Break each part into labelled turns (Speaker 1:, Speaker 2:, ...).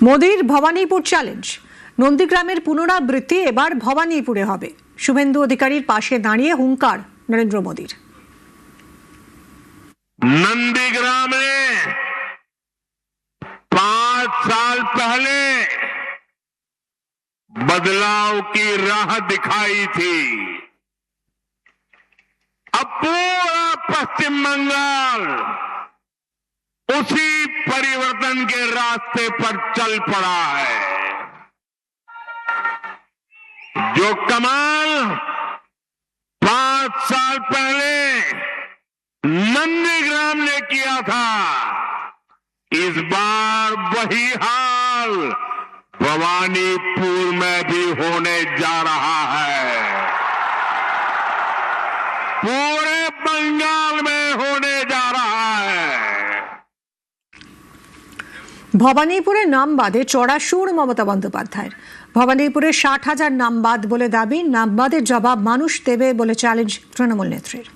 Speaker 1: মোদির ভবানীপুর চ্যালেঞ্জ। নন্দীগ্রামের পুনরাবৃত্তি এবার ভবানীপুরে হবে। শুভেন্দু অধিকারীর পাশে দাঁড়িয়ে হুঙ্কার নরেন্দ্র মোদীর।
Speaker 2: नंदीग्राम में 5 साल पहले बदलाव की राह दिखाई थी। अब पूरा पश्चिम बंगाल उसी परिवर्तन के रास्ते पर चल पड़ा है। जो कमाल 5 साल पहले नंदीग्राम ने किया था, इस बार वही हाल भवानीपुर में भी होने जा रहा है। पूरे बंगाल में होने जा रहा है।
Speaker 1: ভবানীপুরে নাম বাদে চড়া সুর মমতা বন্দ্যোপাধ্যায়ের। ভবানীপুরে 60,000 নাম বাদ বলে দাবি, নাম বাদের জবাব মানুষ দেবে বলে চ্যালেঞ্জ তৃণমূল নেত্রীর।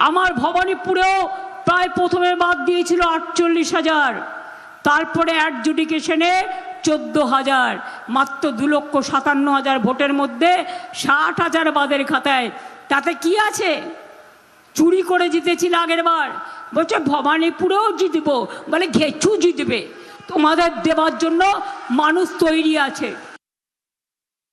Speaker 3: আমার ভবানীপুরেও প্রায় প্রথমে বাদ দিয়েছিল 48,000, তারপরে অ্যাডজুডিকেশনে 14,000, মাত্র 2,57,000 ভোটের মধ্যে 60,000 বাদের খাতায়। তাতে কি আছে? চুরি করে জিতেছিল আগের বার, বলছে ভবানীপুরেও জিতবো, বলে ঘেচু জিতবে। তোমাদের দেওয়ার জন্য মানুষ তৈরি আছে।